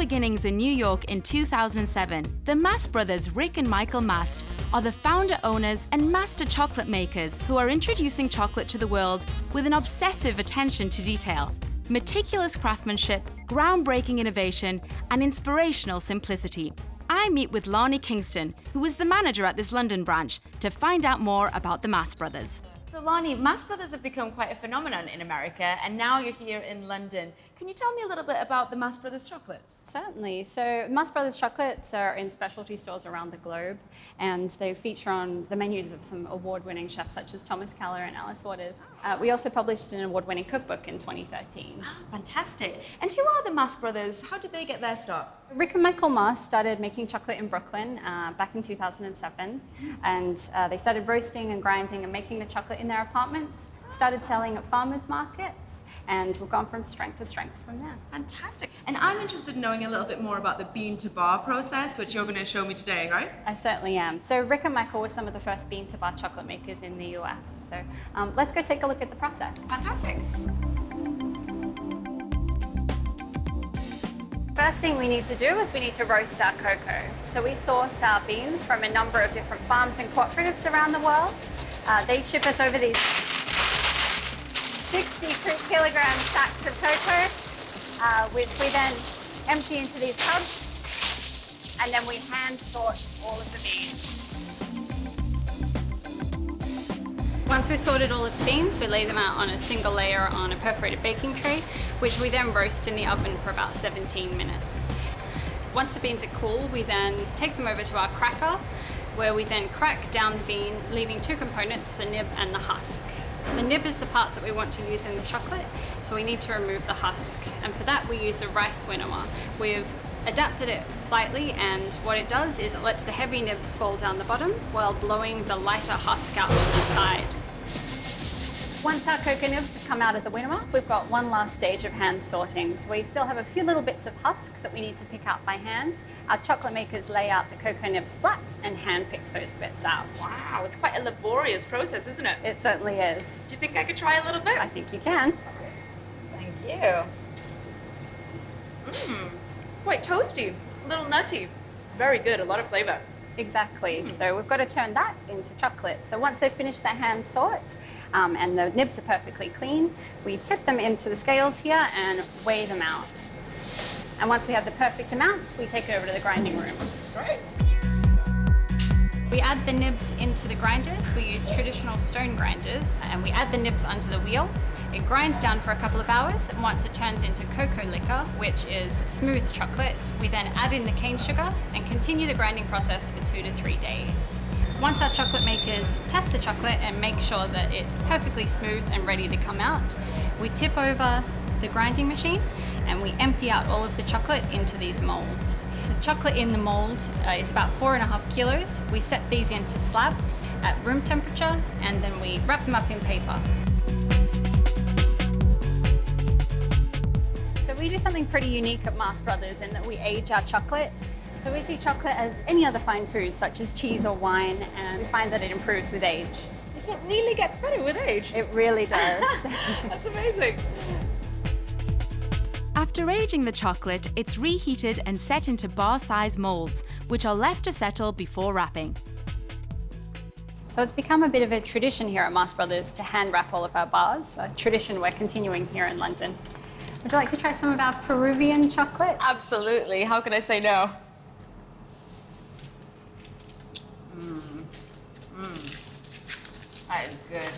beginnings in New York in 2007, the Mast brothers Rick and Michael Mast are the founder-owners and master chocolate makers who are introducing chocolate to the world with an obsessive attention to detail, meticulous craftsmanship, groundbreaking innovation, and inspirational simplicity. I meet with Lani Kingston, who is the manager at this London branch, to find out more about the Mast brothers. So Lani, Mast brothers have become quite a phenomenon in America, and now you're here in London. Can you tell me a little bit about the Mast brothers chocolates? Certainly. So Mast brothers chocolates are in specialty stores around the globe, and they feature on the menus of some award-winning chefs such as Thomas Keller and Alice Waters. We also published an award-winning cookbook in 2013. Oh, fantastic. And who are the Mast brothers? How did they get their start? Rick and Michael Mast started making chocolate in Brooklyn back in 2007, and they started roasting and grinding and making the chocolate in their apartments, started selling at farmers markets, and we've gone from strength to strength from there. Fantastic. And I'm interested in knowing a little bit more about the bean to bar process, which you're going to show me today, right? I certainly am. So Rick and Michael were some of the first bean to bar chocolate makers in the US. So let's go take a look at the process. Fantastic. First thing we need to do is we need to roast our cocoa. So we source our beans from a number of different farms and cooperatives around the world. They ship us over these 60-kilogram sacks of cocoa, which we then empty into these tubs, and then we hand sort all of the beans. Once we've sorted all of the beans, we lay them out on a single layer on a perforated baking tray, which we then roast in the oven for about 17 minutes. Once the beans are cool, we then take them over to our cracker, where we then crack down the bean, leaving two components, the nib and the husk. The nib is the part that we want to use in the chocolate, so we need to remove the husk. And for that, we use a rice winnower. We've adapted it slightly, and what it does is it lets the heavy nibs fall down the bottom while blowing the lighter husk out to the side. Once our cocoa nibs have come out of the winnower, we've got one last stage of hand sorting. So we still have a few little bits of husk that we need to pick out by hand. Our chocolate makers lay out the cocoa nibs flat and hand pick those bits out. Wow, it's quite a laborious process, isn't it? It certainly is. Do you think I could try a little bit? I think you can. Thank you. Quite toasty, a little nutty. Very good, a lot of flavor. Exactly. So we've got to turn that into chocolate. So once they've finished their hand sort, and the nibs are perfectly clean, we tip them into the scales here and weigh them out. And once we have the perfect amount, we take it over to the grinding room. Great. We add the nibs into the grinders. We use traditional stone grinders, and we add the nibs onto the wheel. It grinds down for a couple of hours, and once it turns into cocoa liquor, which is smooth chocolate, we then add in the cane sugar and continue the grinding process for 2 to 3 days. Once our chocolate makers test the chocolate and make sure that it's perfectly smooth and ready to come out, we tip over the grinding machine and we empty out all of the chocolate into these molds. The chocolate in the mold is about 4.5 kilos. We set these into slabs at room temperature, and then we wrap them up in paper. So we do something pretty unique at Mast Brothers in that we age our chocolate. So we see chocolate as any other fine food, such as cheese or wine, and we find that it improves with age. So it really gets better with age. It really does. That's amazing. After aging the chocolate, it's reheated and set into bar-size molds, which are left to settle before wrapping. So it's become a bit of a tradition here at Mast Brothers to hand wrap all of our bars, a tradition we're continuing here in London. Would you like to try some of our Peruvian chocolate? Absolutely. How could I say no? That is good.